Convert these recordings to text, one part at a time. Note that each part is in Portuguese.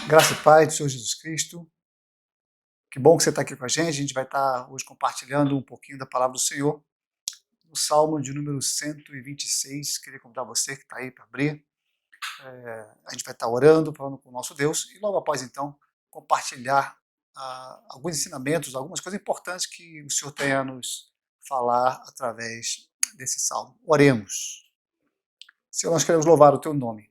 Graça e paz do Senhor Jesus Cristo. Que bom que você está aqui com a gente. A gente vai estar hoje compartilhando um pouquinho da palavra do Senhor. No Salmo de número 126. Queria convidar você que está aí para abrir. A gente vai estar orando, falando com o nosso Deus. E logo após, então, compartilhar alguns ensinamentos, algumas coisas importantes que o Senhor tem a nos falar através desse Salmo. Oremos. Senhor, nós queremos louvar o Teu nome.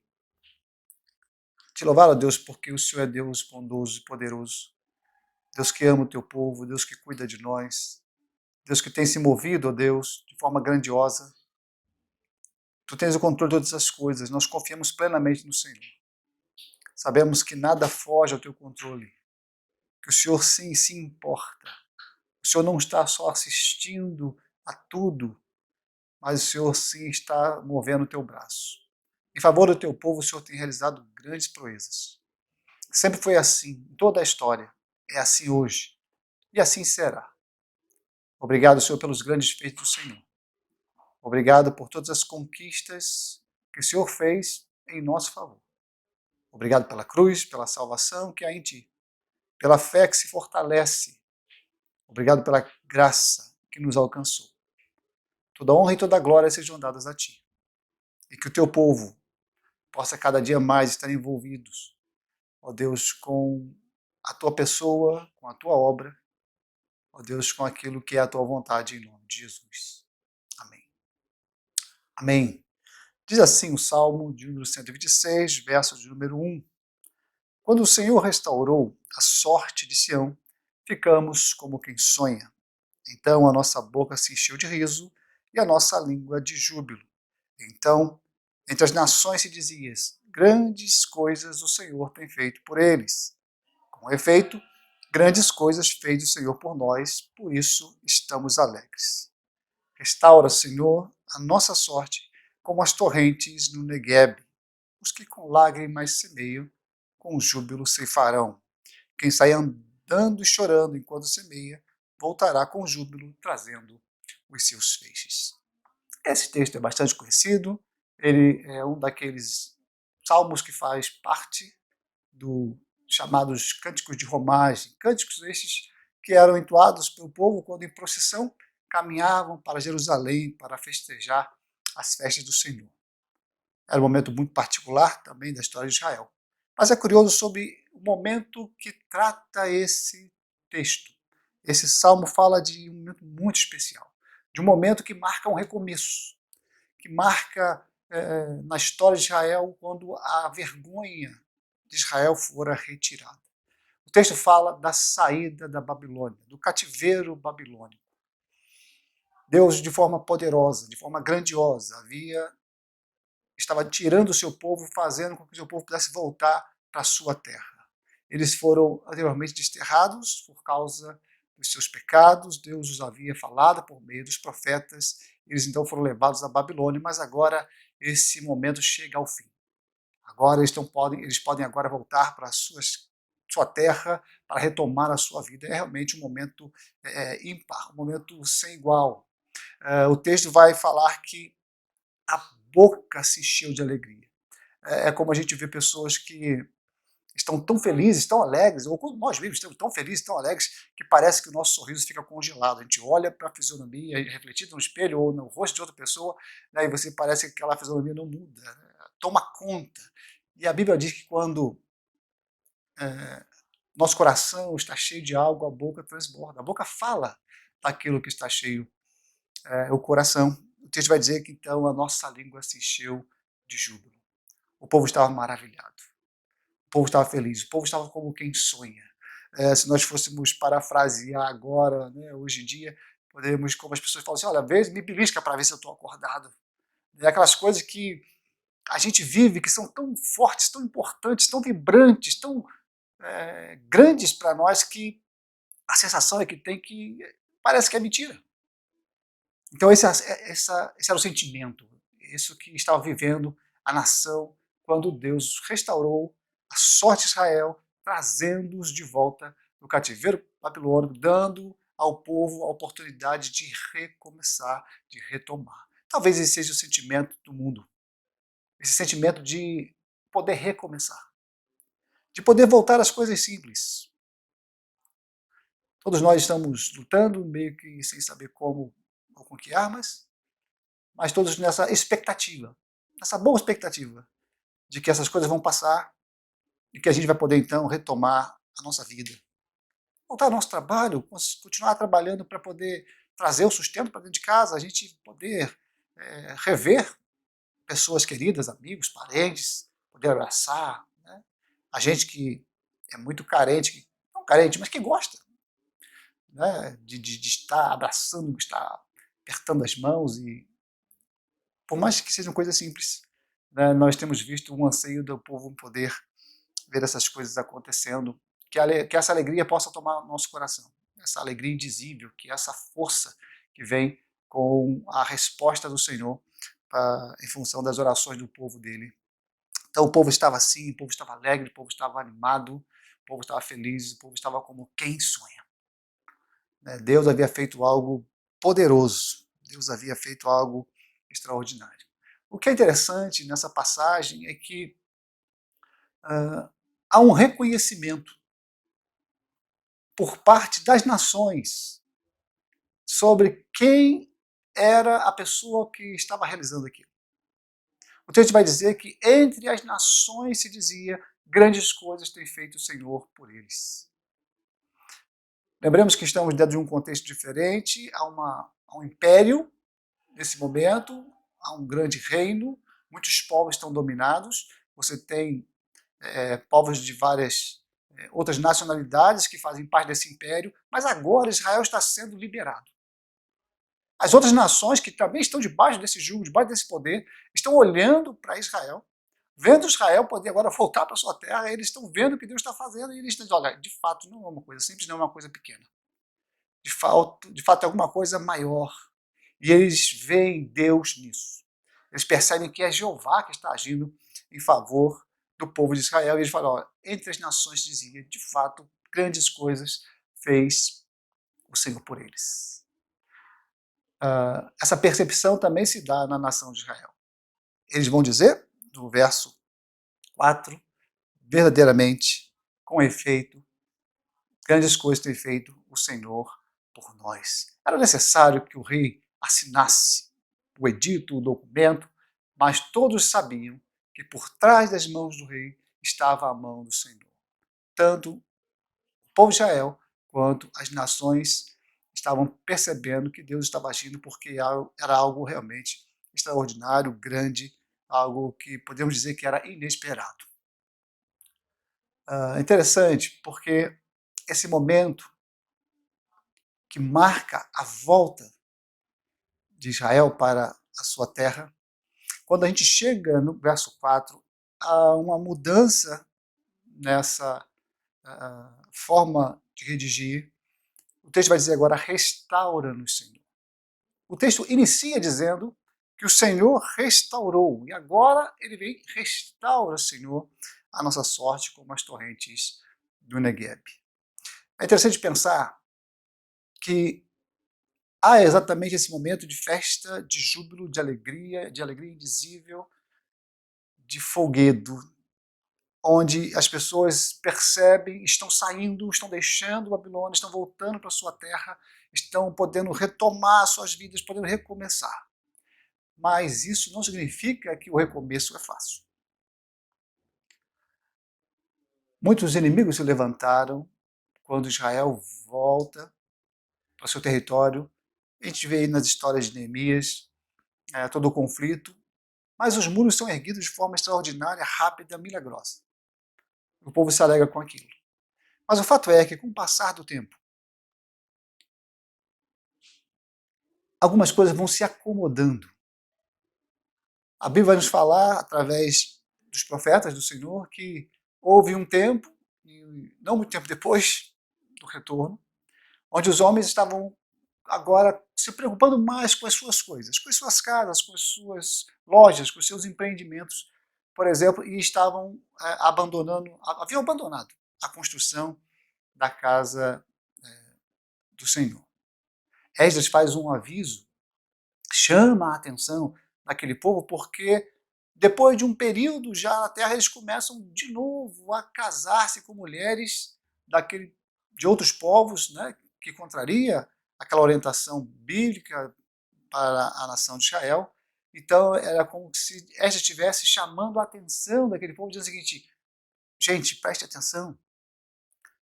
Te louvar, ó Deus, porque o Senhor é Deus bondoso e poderoso. Deus que ama o teu povo, Deus que cuida de nós, Deus que tem se movido, ó Deus, de forma grandiosa. Tu tens o controle de todas as coisas, nós confiamos plenamente no Senhor. Sabemos que nada foge ao teu controle, que o Senhor sim se importa. O Senhor não está só assistindo a tudo, mas o Senhor sim está movendo o teu braço. Em favor do teu povo, o Senhor tem realizado grandes proezas. Sempre foi assim, em toda a história. É assim hoje. E assim será. Obrigado, Senhor, pelos grandes feitos do Senhor. Obrigado por todas as conquistas que o Senhor fez em nosso favor. Obrigado pela cruz, pela salvação que há em Ti, pela fé que se fortalece. Obrigado pela graça que nos alcançou. Toda honra e toda glória sejam dadas a Ti. E que o Teu povo possa cada dia mais estar envolvidos, ó Deus, com a Tua pessoa, com a Tua obra, ó Deus, com aquilo que é a Tua vontade em nome de Jesus. Amém. Amém. Diz assim o Salmo de número 126, verso de número 1. Quando o Senhor restaurou a sorte de Sião, ficamos como quem sonha. Então a nossa boca se encheu de riso e a nossa língua de júbilo. Então, entre as nações se dizia, grandes coisas o Senhor tem feito por eles. Com efeito, grandes coisas fez o Senhor por nós, por isso estamos alegres. Restaura, Senhor, a nossa sorte, como as torrentes no Neguebe. Os que com lágrimas semeiam, com júbilo ceifarão. Quem sai andando e chorando enquanto semeia, voltará com júbilo, trazendo os seus feixes. Esse texto é bastante conhecido, ele é um daqueles salmos que faz parte dos chamados cânticos de romagem, cânticos esses que eram entoados pelo povo quando em procissão caminhavam para Jerusalém para festejar as festas do Senhor. Era um momento muito particular também da história de Israel. Mas é curioso sobre o momento que trata esse texto. Esse salmo fala de um momento muito especial, de um momento que marca um recomeço, que marca na história de Israel quando a vergonha de Israel fora retirada. O texto fala da saída da Babilônia, do cativeiro babilônico. Deus, de forma poderosa, de forma grandiosa, estava tirando o seu povo, fazendo com que o seu povo pudesse voltar para a sua terra. Eles foram anteriormente desterrados por causa dos seus pecados, Deus os havia falado por meio dos profetas, eles então foram levados à Babilônia, mas agora esse momento chega ao fim. Agora eles podem agora voltar para a sua terra, para retomar a sua vida. É realmente um momento ímpar, um momento sem igual. O texto vai falar que a boca se encheu de alegria. É como a gente vê pessoas que estão tão felizes, tão alegres, ou quando nós mesmos estamos tão felizes, tão alegres, que parece que o nosso sorriso fica congelado. A gente olha para a fisionomia refletida no espelho ou no rosto de outra pessoa, né, e você parece que aquela fisionomia não muda, né, toma conta. E a Bíblia diz que quando nosso coração está cheio de algo, a boca transborda. A boca fala daquilo que está cheio, o coração. O texto vai dizer que então a nossa língua se encheu de júbilo. O povo estava maravilhado. O povo estava feliz. O povo estava como quem sonha. Se nós fôssemos parafrasear agora, né, hoje em dia, poderíamos, como as pessoas falam assim, olha, me belisca para ver se eu estou acordado. É aquelas coisas que a gente vive, que são tão fortes, tão importantes, tão vibrantes, tão grandes para nós, que a sensação é que tem que parece que é mentira. Então esse era o sentimento, isso que estava vivendo a nação quando Deus restaurou a sorte de Israel, trazendo-os de volta do cativeiro babilônico, dando ao povo a oportunidade de recomeçar, de retomar. Talvez esse seja o sentimento do mundo, esse sentimento de poder recomeçar, de poder voltar às coisas simples. Todos nós estamos lutando, meio que sem saber como ou com que armas, mas todos nessa expectativa, nessa boa expectativa de que essas coisas vão passar e que a gente vai poder então retomar a nossa vida. Voltar ao nosso trabalho, continuar trabalhando para poder trazer o sustento para dentro de casa, a gente poder rever pessoas queridas, amigos, parentes, poder abraçar, né? A gente que é muito carente, não carente, mas que gosta, né? de estar abraçando, de estar apertando as mãos, e por mais que sejam coisas simples, né, nós temos visto um anseio do povo poder ver essas coisas acontecendo, que essa alegria possa tomar nosso coração, essa alegria indizível, que essa força que vem com a resposta do Senhor em função das orações do povo dele. Então o povo estava assim, o povo estava alegre, o povo estava animado, o povo estava feliz, o povo estava como quem sonha. Deus havia feito algo poderoso, Deus havia feito algo extraordinário. O que é interessante nessa passagem é que há um reconhecimento por parte das nações sobre quem era a pessoa que estava realizando aquilo. O texto vai dizer que entre as nações se dizia: grandes coisas tem feito o Senhor por eles. Lembremos que estamos dentro de um contexto diferente, há um império nesse momento, há um grande reino, muitos povos estão dominados, você tem povos de várias outras nacionalidades que fazem parte desse império, mas agora Israel está sendo liberado. As outras nações que também estão debaixo desse jugo, debaixo desse poder, estão olhando para Israel, vendo Israel poder agora voltar para sua terra, eles estão vendo o que Deus está fazendo e eles estão dizendo: olha, de fato não é uma coisa simples, não é uma coisa pequena. De fato é alguma coisa maior. E eles veem Deus nisso. Eles percebem que é Jeová que está agindo em favor do povo de Israel. E eles falam: ó, entre as nações dizia, de fato, grandes coisas fez o Senhor por eles. Essa percepção também se dá na nação de Israel. Eles vão dizer, no verso 4, verdadeiramente, com efeito, grandes coisas tem feito o Senhor por nós. Era necessário que o rei assinasse o edito, o documento, mas todos sabiam que por trás das mãos do rei estava a mão do Senhor. Tanto o povo de Israel quanto as nações estavam percebendo que Deus estava agindo, porque era algo realmente extraordinário, grande, algo que podemos dizer que era inesperado. Interessante, porque esse momento que marca a volta de Israel para a sua terra, quando a gente chega no verso 4, há uma mudança nessa forma de redigir. O texto vai dizer agora: restaura-nos, Senhor. O texto inicia dizendo que o Senhor restaurou, e agora ele vem: restaura, Senhor, a nossa sorte como as torrentes do Negueb. É interessante pensar que há exatamente esse momento de festa, de júbilo, de alegria indizível, de folguedo, onde as pessoas percebem, estão saindo, estão deixando Babilônia, estão voltando para sua terra, estão podendo retomar suas vidas, podendo recomeçar. Mas isso não significa que o recomeço é fácil. Muitos inimigos se levantaram quando Israel volta para seu território. A gente vê aí nas histórias de Neemias todo o conflito, mas os muros são erguidos de forma extraordinária, rápida, milagrosa. O povo se alegra com aquilo. Mas o fato é que, com o passar do tempo, algumas coisas vão se acomodando. A Bíblia vai nos falar, através dos profetas do Senhor, que houve um tempo, e não muito tempo depois do retorno, onde os homens estavam agora se preocupando mais com as suas coisas, com as suas casas, com as suas lojas, com os seus empreendimentos, por exemplo, e estavam haviam abandonado a construção da casa do Senhor. Esdras faz um aviso, chama a atenção daquele povo, porque Depois de um período já na Terra, eles começam de novo a casar-se com mulheres de outros povos, né, que contraria aquela orientação bíblica para a nação de Israel. Então era como se esta estivesse chamando a atenção daquele povo, dizendo o seguinte: gente, preste atenção,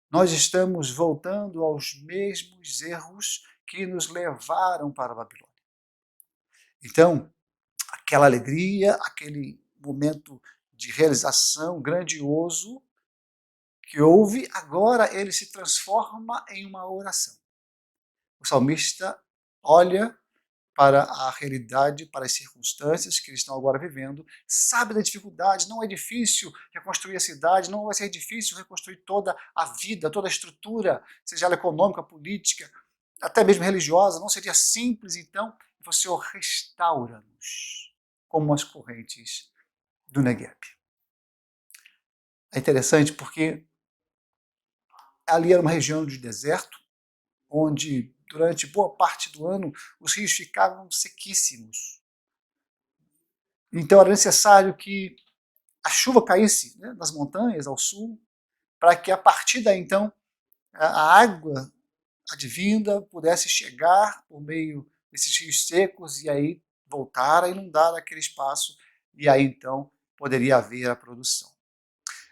nós estamos voltando aos mesmos erros que nos levaram para a Babilônia. Então, aquela alegria, aquele momento de realização grandioso que houve, agora ele se transforma em uma oração. O salmista olha para a realidade, para as circunstâncias que eles estão agora vivendo, sabe da dificuldade, não é difícil reconstruir a cidade, não vai ser difícil reconstruir toda a vida, toda a estrutura, seja ela econômica, política, até mesmo religiosa, não seria simples, então, o Senhor restaura-nos como as correntes do Negueb. É interessante porque ali era uma região de deserto, onde durante boa parte do ano os rios ficavam sequíssimos. Então era necessário que a chuva caísse, né, nas montanhas ao sul, para que a partir daí então a água advinda pudesse chegar por meio desses rios secos e aí voltar a inundar aquele espaço, e aí então poderia haver a produção.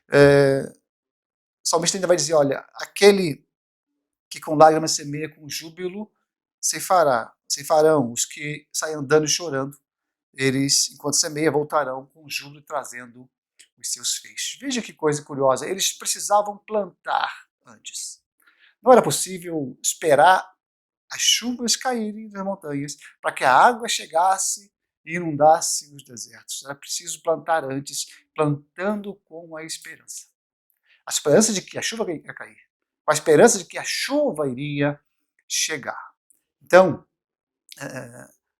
O salmista ainda vai dizer, olha, aquele que com lágrimas semeia com júbilo ceifarão, os que saem andando e chorando, eles, enquanto semeia, voltarão com júbilo trazendo os seus feixes. Veja que coisa curiosa, eles precisavam plantar antes. Não era possível esperar as chuvas caírem nas montanhas para que a água chegasse e inundasse os desertos. Era preciso plantar antes, plantando com a esperança. A esperança de que a chuva ia cair, com a esperança de que a chuva iria chegar. Então,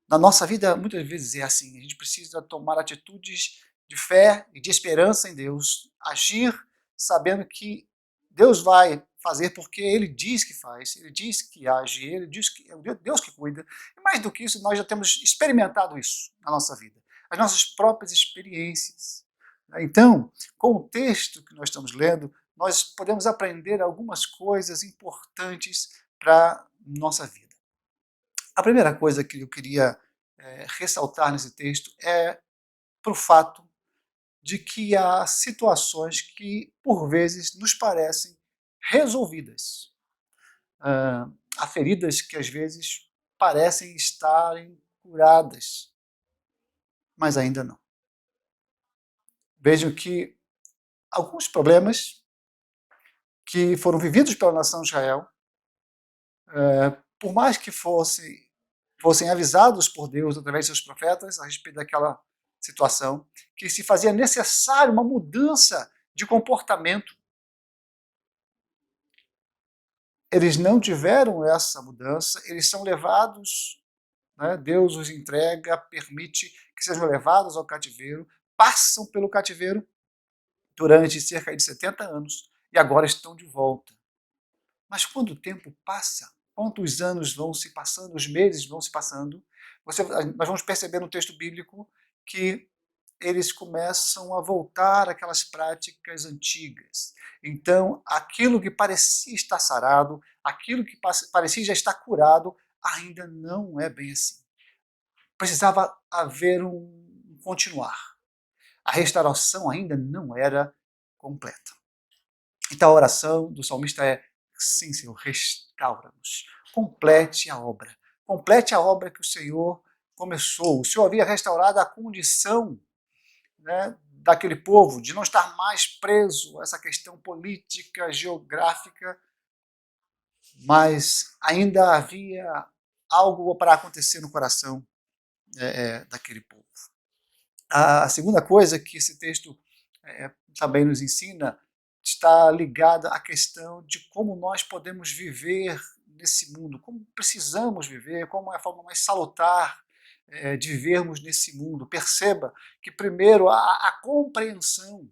na nossa vida, muitas vezes é assim, a gente precisa tomar atitudes de fé e de esperança em Deus, agir sabendo que Deus vai fazer porque Ele diz que faz, Ele diz que age, Ele diz que é Deus que cuida. E mais do que isso, nós já temos experimentado isso na nossa vida, as nossas próprias experiências. Então, com o texto que nós estamos lendo, nós podemos aprender algumas coisas importantes para a nossa vida. A primeira coisa que eu queria ressaltar nesse texto é para o fato de que há situações que, por vezes, nos parecem resolvidas. Há feridas que, às vezes, parecem estarem curadas, mas ainda não. Vejam que alguns problemas que foram vividos pela nação de Israel, por mais que fossem avisados por Deus através de seus profetas a respeito daquela situação, que se fazia necessário uma mudança de comportamento. Eles não tiveram essa mudança, eles são levados, né, Deus os entrega, permite que sejam levados ao cativeiro, passam pelo cativeiro durante cerca de 70 anos e agora estão de volta. Mas quando o tempo passa, quantos anos vão se passando, os meses vão se passando, nós vamos perceber no texto bíblico que eles começam a voltar àquelas práticas antigas. Então, aquilo que parecia estar sarado, aquilo que parecia já estar curado, ainda não é bem assim. Precisava haver um continuar. A restauração ainda não era completa. Então a oração do salmista é: sim, Senhor, restaura-nos. Complete a obra. Complete a obra que o Senhor começou. O Senhor havia restaurado a condição, né, daquele povo, de não estar mais preso a essa questão política, geográfica, mas ainda havia algo para acontecer no coração daquele povo. A segunda coisa que esse texto também nos ensina está ligada à questão de como nós podemos viver nesse mundo, como precisamos viver, como é a forma mais salutar de vivermos nesse mundo. Perceba que, primeiro, a compreensão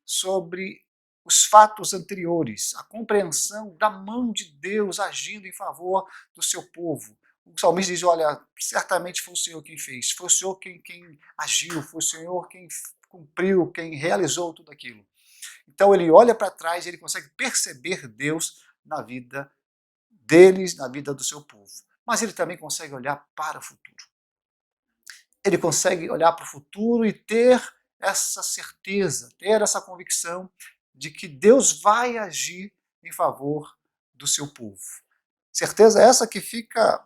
sobre os fatos anteriores, a compreensão da mão de Deus agindo em favor do seu povo, o salmista diz, olha, certamente foi o Senhor quem fez, foi o Senhor quem agiu, foi o Senhor quem cumpriu, quem realizou tudo aquilo. Então ele olha para trás e ele consegue perceber Deus na vida deles, na vida do seu povo. Mas ele também consegue olhar para o futuro. Ele consegue olhar para o futuro e ter essa certeza, ter essa convicção de que Deus vai agir em favor do seu povo. Certeza essa que fica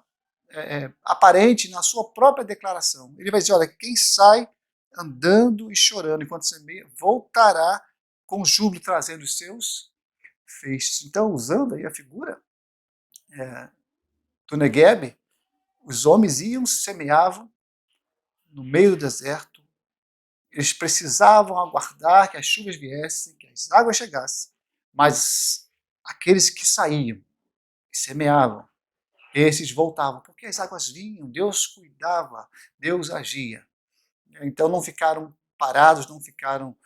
aparente na sua própria declaração. Ele vai dizer, olha, quem sai andando e chorando enquanto semeia, voltará com júbilo trazendo os seus feixes. Então, usando aí a figura do Negueb, os homens iam, semeavam no meio do deserto, eles precisavam aguardar que as chuvas viessem, que as águas chegassem, mas aqueles que saíam e semeavam, esses voltavam, porque as águas vinham, Deus cuidava, Deus agia. Então não ficaram parados, não ficaram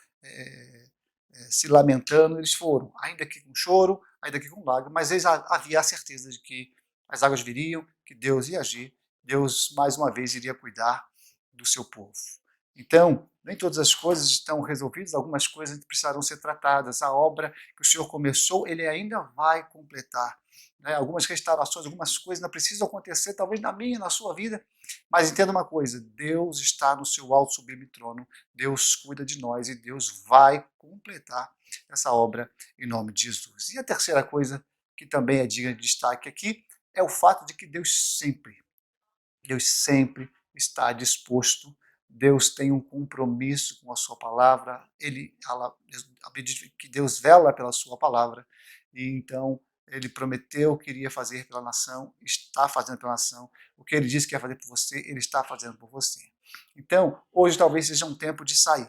se lamentando, eles foram, ainda que com choro, ainda que com lágrimas, mas eles havia a certeza de que as águas viriam, que Deus ia agir, Deus mais uma vez iria cuidar do seu povo. Então, nem todas as coisas estão resolvidas, algumas coisas precisarão ser tratadas. A obra que o Senhor começou, Ele ainda vai completar. Algumas restaurações, algumas coisas ainda precisam acontecer, talvez na minha, na sua vida, mas entenda uma coisa, Deus está no seu alto sublime trono, Deus cuida de nós e Deus vai completar essa obra em nome de Jesus. E a terceira coisa que também é digna de destaque aqui é o fato de que Deus sempre está disposto, Deus tem um compromisso com a sua palavra, a Bíblia diz que Deus vela pela sua palavra, e então ele prometeu que iria fazer pela nação, está fazendo pela nação, o que ele disse que ia fazer por você, ele está fazendo por você. Então, hoje talvez seja um tempo de sair,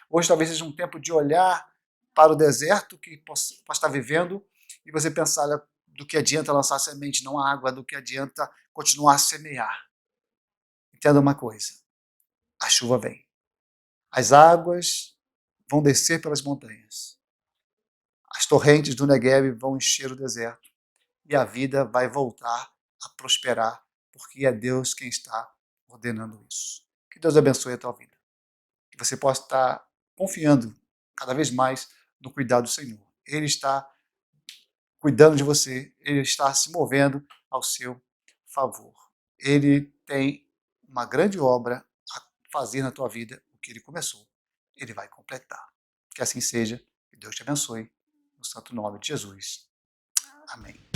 hoje talvez seja um tempo de olhar para o deserto que possa estar vivendo e você pensar, olha, do que adianta lançar semente, não há água, do que adianta continuar a semear. Entenda uma coisa, a chuva vem, as águas vão descer pelas montanhas, as torrentes do Negueb vão encher o deserto e a vida vai voltar a prosperar, porque é Deus quem está ordenando isso. Que Deus abençoe a tua vida, que você possa estar confiando cada vez mais no cuidado do Senhor. Ele está cuidando de você, Ele está se movendo ao seu favor. Ele tem uma grande obra a fazer na tua vida, o que Ele começou, Ele vai completar. Que assim seja, que Deus te abençoe, no santo nome de Jesus. Amém.